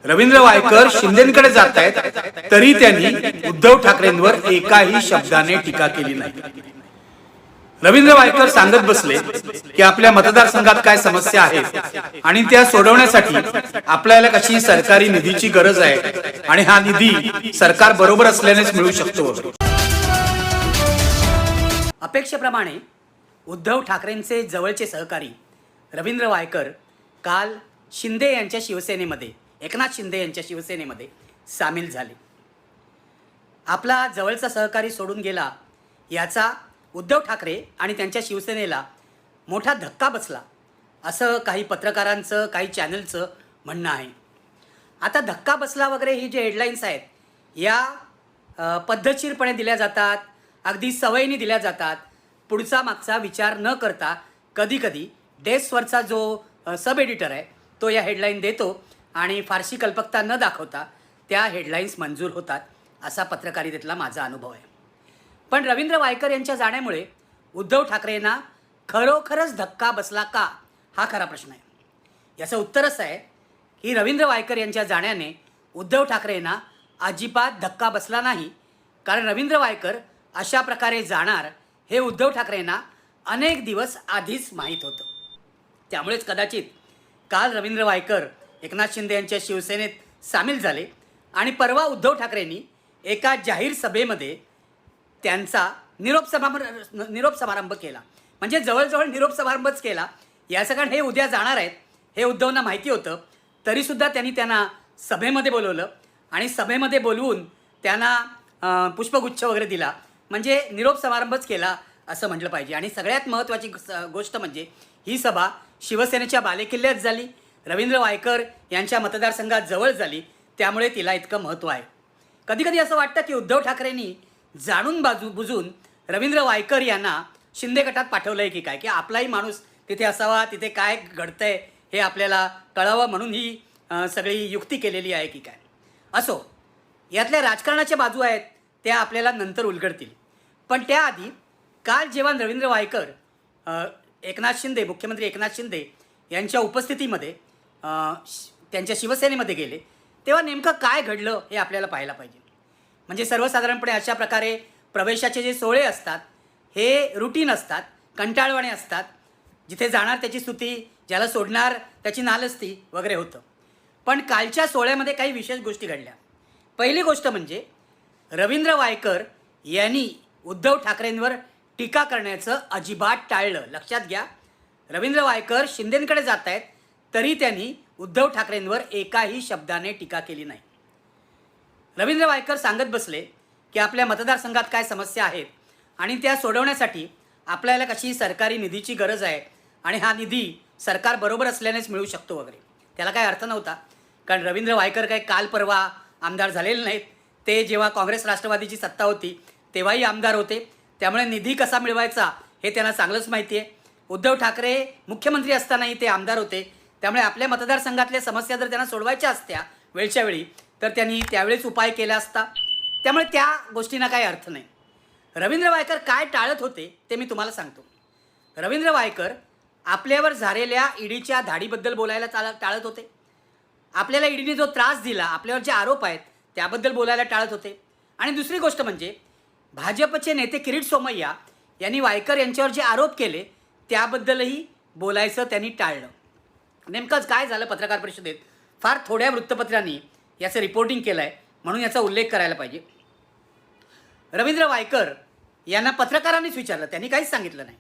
रवींद्र वायकर शिंदेकडे जात आहेत तरी त्यांनी उद्धव ठाकरेंवर एकाही शब्दाने टीका केली नाही। रवींद्र वायकर सांगत बसले की आपल्या मतदारसंघात काय समस्या आहेत आणि त्या सोडवण्यासाठी आपल्याला कशी सरकारी निधीची गरज आहे आणि हा निधी सरकार बरोबर असल्यानेच मिळू शकतो। अपेक्षेप्रमाणे उद्धव ठाकरेंचे जवळचे सहकारी रवींद्र वायकर काल शिंदे यांच्या शिवसेनेमध्ये, एकनाथ शिंदे यांच्या शिवसेनेमध्ये सामील झाले। आपला जवळचा सहकारी सोडून गेला याचा उद्धव ठाकरे आणि त्यांच्या शिवसेनेला मोठा धक्का बसला असं काही पत्रकारांचं, काही चॅनलचं म्हणणं आहे। आता धक्का बसला वगैरे ही जे हेडलाईन्स आहेत या पद्धतशीरपणे दिल्या जातात, अगदी सवयीने दिल्या जातात, पुढचा मागचा विचार न करता कधीकधी डेस्कवरचा जो सब एडिटर आहे तो या हेडलाईन देतो आणि फारशी कल्पकता न दाखवता त्या हेडलाईन्स मंजूर होतात असा पत्रकारितेतला माझा अनुभव आहे। पण रवींद्र वायकर यांच्या जाण्यामुळे उद्धव ठाकरेंना खरोखरच धक्का बसला का, हा खरा प्रश्न आहे। याचं उत्तर असं आहे की रवींद्र वायकर यांच्या जाण्याने उद्धव ठाकरेंना अजिबात धक्का बसला नाही, कारण रवींद्र वायकर अशा प्रकारे जाणार हे उद्धव ठाकरेंना अनेक दिवस आधीच माहीत होतं। त्यामुळेच कदाचित काल रवींद्र वायकर एकनाथ शिंदे यांच्या शिवसेनेत सामील झाले आणि परवा उद्धव ठाकरेंनी एका जाहीर सभेमध्ये त्यांचा निरोप समारंभ केला। म्हणजे जवळजवळ निरोप समारंभच केला याचं कारण हे उद्या जाणार आहेत हे उद्धवना माहिती होतं, तरीसुद्धा त्यांना सभेमध्ये बोलवलं आणि सभेमध्ये बोलवून त्यांना पुष्पगुच्छ वगैरे दिला, म्हणजे निरोप समारंभच केला असं म्हटलं पाहिजे। आणि सगळ्यात महत्त्वाची गोष्ट म्हणजे ही सभा शिवसेनेच्या बालेकिल्ल्यात झाली, रवींद्र वायकर यांच्या मतदारसंघात जवळ झाली, त्यामुळे तिला इतकं महत्त्व आहे। कधीकधी असं वाटतं की उद्धव ठाकरेंनी जाणून बुजून रवींद्र वायकर यांना शिंदे गटात पाठवलं आहे की काय, की आपलाही माणूस तिथे असावा, तिथे काय घडतंय हे आपल्याला कळावं म्हणून ही सगळी युक्ती केलेली आहे की काय। असो, यातल्या राजकारणाच्या बाजू आहेत त्या आपल्याला नंतर उलगडतील, पण त्याआधी काल जेव्हा रवींद्र वायकर एकनाथ शिंदे, मुख्यमंत्री एकनाथ शिंदे यांच्या उपस्थितीमध्ये त्यांच्या शिवसेनेमध्ये गेले तेव्हा नेमकं काय घडलं हे आपल्याला पाहायला पाहिजे। म्हणजे सर्वसाधारणपणे अशा प्रकारे प्रवेशाचे जे सोहळे असतात हे रुटीन असतात, कंटाळवाणे असतात, जिथे जाणार त्याची स्तुती, ज्याला सोडणार त्याची नालस्ती वगैरे होतं। पण कालच्या सोहळ्यामध्ये काही विशेष गोष्टी घडल्या। पहिली गोष्ट म्हणजे रवींद्र वायकर यांनी उद्धव ठाकरेंवर टीका करण्याचं अजिबात टाळलं। लक्षात घ्या, रवींद्र वायकर शिंदेकडे जात आहेत तरी त्यांनी उद्धव ठाकरेंवर एकाही शब्दाने टीका केली नाही। रवींद्र वायकर सांगत बसले की आपल्या मतदारसंघात काय समस्या आहेत आणि त्या सोडवण्यासाठी आपल्याला कशी सरकारी निधीची गरज आहे आणि हा निधी सरकार बरोबर असल्यानेच मिळू शकतो वगैरे। त्याला काय अर्थ नव्हता, कारण रवींद्र वायकर काही काल परवा आमदार झालेले नाहीत, ते जेव्हा काँग्रेस राष्ट्रवादीची सत्ता होती तेव्हाही आमदार होते, त्यामुळे निधी कसा मिळवायचा हे त्यांना चांगलंच माहिती आहे। उद्धव ठाकरे मुख्यमंत्री असतानाही ते आमदार होते, त्यामुळे आपल्या मतदारसंघातल्या समस्या जर त्यांना सोडवायच्या असत्या वेळच्या वेळी तर त्यांनी त्यावेळेस उपाय केला असता, त्यामुळे त्या गोष्टींना काही अर्थ नाही। रवींद्र वायकर काय टाळत होते ते मी तुम्हाला सांगतो। रवींद्र वायकर आपल्यावर झालेल्या ईडीच्या धाडीबद्दल बोलायला टाळत होते, आपल्याला ईडीने जो त्रास दिला, आपल्यावर जे आरोप आहेत त्याबद्दल बोलायला टाळत होते, आणि दुसरी गोष्ट म्हणजे भाजपचे नेते किरीट सोमय्या यांनी वायकर यांच्यावर जे आरोप केले त्याबद्दलही बोलायचं त्यांनी टाळलं। नेमकंच काय झालं, पत्रकार परिषदेत फार थोड्या वृत्तपत्रांनी याचं रिपोर्टिंग केलं आहे म्हणून याचा उल्लेख करायला पाहिजे। रवींद्र वायकर यांना पत्रकारांनीच विचारलं, त्यांनी काहीच सांगितलं नाही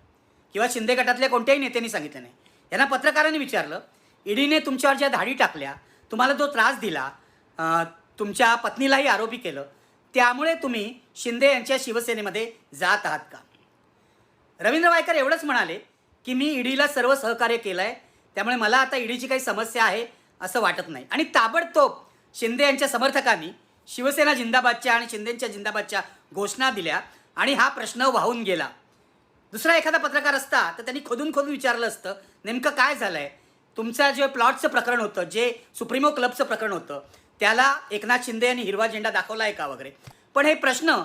किंवा शिंदे गटातल्या कोणत्याही नेत्यांनी सांगितलं नाही। यांना पत्रकारांनी विचारलं, ईडीने तुमच्यावर ज्या धाडी टाकल्या, तुम्हाला जो त्रास दिला, तुमच्या पत्नीलाही आरोपी केलं, त्यामुळे तुम्ही शिंदे यांच्या शिवसेनेमध्ये जात आहात का? रवींद्र वायकर एवढंच म्हणाले की मी ईडीला सर्व सहकार्य केलं आहे, त्यामुळे मला आता ईडीची काही समस्या आहे असं वाटत नाही। आणि ताबडतोब शिंदे यांच्या समर्थकांनी शिवसेना जिंदाबादच्या आणि शिंदेंच्या जिंदाबादच्या घोषणा दिल्या आणि हा प्रश्न वाहून गेला। दुसरा एखादा पत्रकार असता तर त्यांनी खोदून विचारलं असतं, नेमकं काय झालं आहे, तुमचं जे प्लॉटचं प्रकरण होतं, जे सुप्रीमो क्लबचं प्रकरण होतं, त्याला एकनाथ शिंदे यांनी हिरवा झेंडा दाखवला आहे का वगैरे। पण हे प्रश्न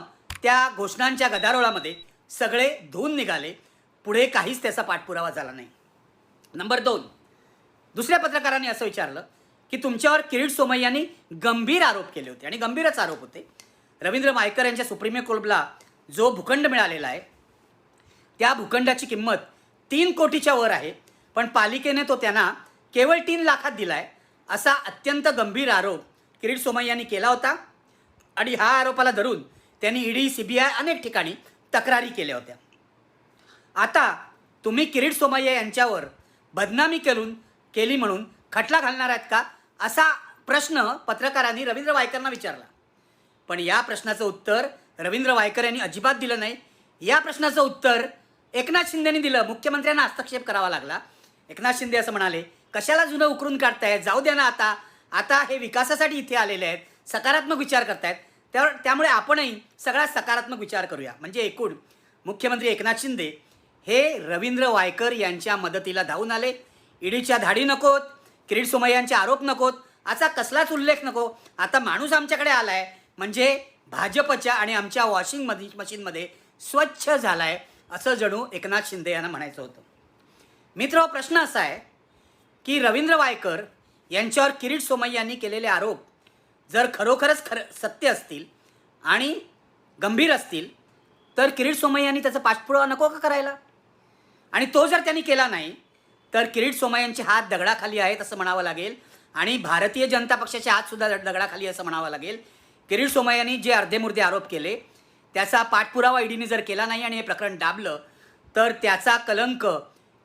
त्या घोषणांच्या गदारोळामध्ये सगळे धुवून निघाले, पुढे काहीच त्याचा पाठपुरावा झाला नाही। नंबर 2, दुसऱ्या पत्रकारांनी असं विचारलं की तुमच्यावर किरीट सोमय्यांनी गंभीर आरोप केले होते आणि गंभीरच आरोप होते. रवींद्र वायकर यांच्या सुप्रीम क्लबला जो भूखंड मिळालेला आहे त्या भूखंडाची किंमत 3 कोटीच्या वर आहे, पण पालिकेने तो त्यांना केवळ 3 लाखात दिला आहे, असा अत्यंत गंभीर आरोप किरीट सोमय्यांनी केला होता. आणि हा आरोपाला धरून त्यांनी ईडी, CBI अनेक ठिकाणी तक्रारी केल्या होत्या. आता तुम्ही किरीट सोमय्या यांच्यावर बदनामी केली म्हणून खटला घालणार आहेत का, असा प्रश्न पत्रकारांनी रवींद्र वायकरांना विचारला. पण या प्रश्नाचं उत्तर रवींद्र वायकर यांनी अजिबात दिलं नाही. या प्रश्नाचं उत्तर एकनाथ शिंदेनी दिलं. मुख्यमंत्र्यांना हस्तक्षेप करावा लागला. एकनाथ शिंदे असं म्हणाले, कशाला जुनं उकरून काढतायत, जाऊ द्या ना, आता हे विकासासाठी इथे आलेले आहेत, सकारात्मक विचार करतायत, त्यामुळे आपणही सगळा सकारात्मक विचार करूया. म्हणजे एकूण मुख्यमंत्री एकनाथ शिंदे हे रवींद्र वायकर यांच्या मदतीला धावून आले. ईडीच्या धाडी नकोत, किरीट सोमय्यांचे आरोप नकोत, असा कसलाच उल्लेख नको. आता माणूस आमच्याकडे आलाय म्हणजे भाजपच्या आणि आमच्या वॉशिंग मशीनमध्ये स्वच्छ झालाय, असं जणू एकनाथ शिंदे यांना म्हणायचं होतं. मित्र, प्रश्न असा आहे की रवींद्र वायकर यांच्यावर किरीट सोमय्यांनी केलेले आरोप जर खरोखरच सत्य असतील आणि गंभीर असतील तर किरीट सोमय्यांनी त्याचा पाठपुरावा नको का करायला? आणि तो जर त्यांनी केला नाही तर किरीट सोमय्यांचे हात दगडाखाली आहेत असं म्हणावं लागेल आणि भारतीय जनता पक्षाचे हातसुद्धा दगडाखाली असं म्हणावं लागेल. किरीट सोमय्यांनी जे अर्धेमुर्धे आरोप केले त्याचा पाठपुरावा ईडीने जर केला नाही आणि हे प्रकरण दाबलं तर त्याचा कलंक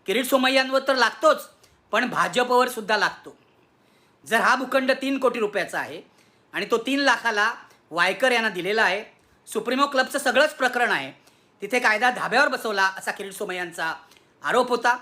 किरीट सोमय्यांवर तर लागतोच, पण भाजपवर सुद्धा लागतो. जर हा भूखंड 3 कोटी रुपयाचा आहे आणि तो 3 लाखाला वायकर यांना दिलेला आहे, सुप्रीमो क्लबचं सगळंच प्रकरण आहे, तिथे कायदा धाब्यावर बसवला असा किरीट सोमय्यांचा आरोप होता.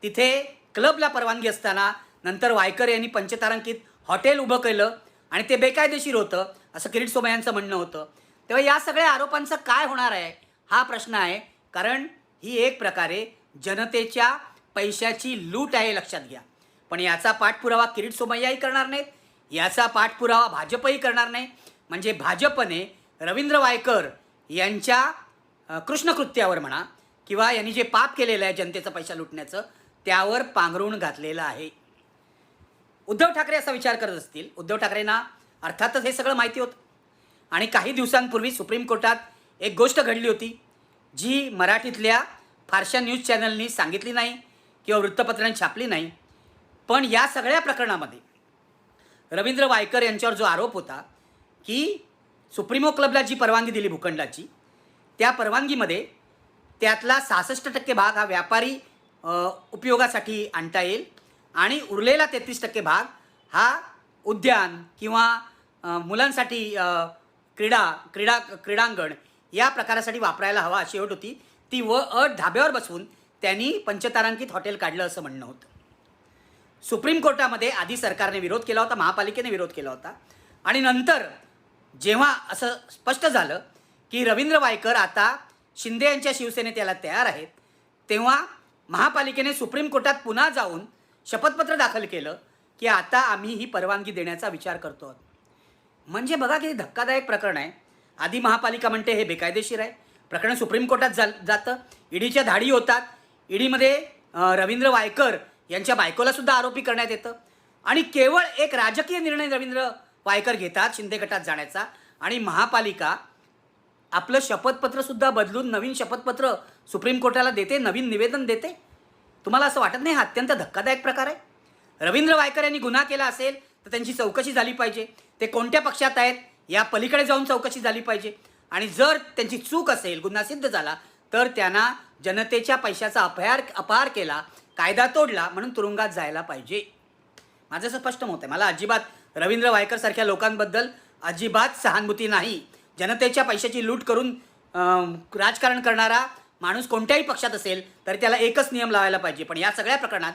तिथे क्लबला परवानगी असताना नंतर वायकर यांनी पंचतारांकित हॉटेल उभं केलं आणि ते बेकायदेशीर होतं असं किरीट सोमय्यांचं म्हणणं होतं. तेव्हा या सगळ्या आरोपांचं काय होणार आहे हा प्रश्न आहे, कारण ही एक प्रकारे जनतेच्या पैशाची लूट आहे, लक्षात घ्या. पण याचा पाठपुरावा किरीट सोमय्याही करणार नाहीत, याचा पाठपुरावा भाजपही करणार नाही. म्हणजे भाजपने रवींद्र वायकर यांच्या कृष्णकृत्यावर म्हणा किंवा यांनी जे पाप केलेलं आहे जनतेचा पैसा लुटण्याचं त्यावर पांघरून घातलेलं आहे. उद्धव ठाकरे असा विचार करत असतील. उद्धव ठाकरेंना अर्थातच हे सगळं माहिती होतं आणि काही दिवसांपूर्वी सुप्रीम कोर्टात एक गोष्ट घडली होती जी मराठीतल्या फारशा न्यूज चॅनलनी सांगितली नाही किंवा वृत्तपत्रांनी छापली नाही. पण या सगळ्या प्रकरणामध्ये रवींद्र वायकर यांच्यावर जो आरोप होता की सुप्रीमो क्लबला जी परवानगी दिली भूखंडाची, त्या परवानगीमध्ये त्यातला 66% भाग हा व्यापारी उपयोगासाठी आणता येईल आणि उरलेला 33% भाग हा उद्यान किंवा मुलांसाठी क्रीडांगण या प्रकारासाठी वापरायला हवा अशी अट होती. ती अट धाब्यावर बसवून त्यांनी पंचतारांकित हॉटेल काढलं असं म्हणणं होतं. सुप्रीम कोर्टामध्ये आधी सरकारने विरोध केला होता, महापालिकेने विरोध केला होता आणि नंतर जेव्हा असं स्पष्ट झालं की रवींद्र वायकर आता शिंदे यांच्या शिवसेनेत याला तयार आहेत, तेव्हा महापालिकेने सुप्रीम कोर्टात पुन्हा जाऊन शपथपत्र दाखल केलं की आता आम्ही ही परवानगी देण्याचा विचार करतो आहोत. म्हणजे बघा किती धक्कादायक प्रकरण आहे. आधी महापालिका म्हणते हे बेकायदेशीर आहे, प्रकरण सुप्रीम कोर्टात जातं, ईडीच्या धाडी होतात, ईडीमध्ये रवींद्र वायकर यांच्या बायकोला सुद्धा आरोपी करण्यात येतं आणि केवळ एक राजकीय निर्णय रवींद्र वायकर घेतात शिंदे गटात जाण्याचा आणि महापालिका आपलं शपथपत्रसुद्धा बदलून नवीन शपथपत्र सुप्रीम कोर्टाला देते, नवीन निवेदन देते. तुम्हाला असं वाटत नाही हा अत्यंत धक्कादायक प्रकार आहे? रवींद्र वायकर यांनी गुन्हा केला असेल तर त्यांची चौकशी झाली पाहिजे. ते कोणत्या पक्षात आहेत या पलीकडे जाऊन चौकशी झाली पाहिजे आणि जर त्यांची चूक असेल, गुन्हा सिद्ध झाला तर त्यांना जनतेच्या पैशाचा अपहार केला, कायदा तोडला म्हणून तुरुंगात जायला पाहिजे. माझं असं स्पष्ट मत आहे. मला अजिबात रवींद्र वायकर सारख्या लोकांबद्दल अजिबात सहानुभूती नाही. जनतेच्या पैशाची लूट करून राजकारण करणारा माणूस कोणत्याही पक्षात असेल तर त्याला एकच नियम लावायला पाहिजे. पण या सगळ्या प्रकरणात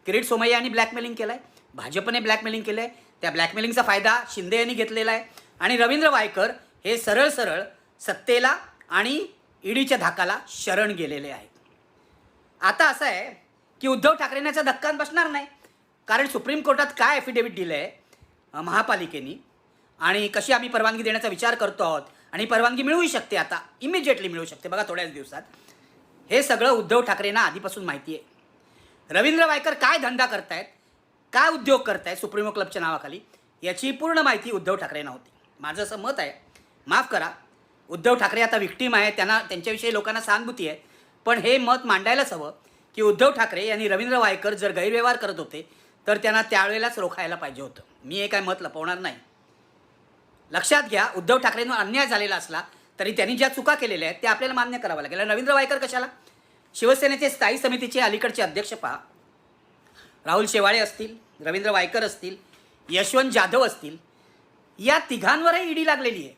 किरीट सोमय्या यांनी ब्लॅकमेलिंग केलं आहे, भाजपने ब्लॅकमेलिंग केलं आहे, त्या ब्लॅकमेलिंगचा फायदा शिंदे यांनी घेतलेला आहे आणि रवींद्र वायकर हे सरळ सरळ सत्तेला आणि ईडीच्या धाकाला शरण गेलेले आहेत. आता असं आहे की उद्धव ठाकरेंचा धक्का बसणार नाही, कारण सुप्रीम कोर्टात काय ॲफिडेव्हिट दिलं आहे महापालिकेने आणि कशी आम्ही परवानगी देण्याचा विचार करतो आहोत आणि परवानगी मिळूही शकते, आता इमिजिएटली मिळू शकते बघा थोड्याच दिवसात. हे सगळं उद्धव ठाकरेंना आधीपासून माहिती आहे. रवींद्र वायकर काय धंदा करतायत काय उद्योग करताय सुप्रीमो क्लबच्या नावाखाली याची पूर्ण माहिती उद्धव ठाकरेंना होती. माझं असं मत आहे, माफ करा, उद्धव ठाकरे आता विक्टीम आहे, त्यांच्याविषयी लोकांना सहानुभूती आहे, पण हे मत मांडायलाच हवं की उद्धव ठाकरे यांनी रवींद्र वायकर जर गैरव्यवहार करत होते तर त्यांना त्यावेळेलाच रोखायला पाहिजे होतं. मी हे काय मत लपवणार नाही. लक्षात घ्या, उद्धव ठाकरेंवर अन्याय झालेला असला तरी त्यांनी ज्या चुका केलेल्या आहेत त्या आपल्याला मान्य कराव्या लागेल. रवींद्र वायकर कशाला? शिवसेनेचे स्थायी समितीचे अलीकडचे अध्यक्ष पहा, राहुल शेवाळे असतील, रवींद्र वायकर असतील, यशवंत जाधव असतील, या तिघांवरही ईडी लागलेली आहे.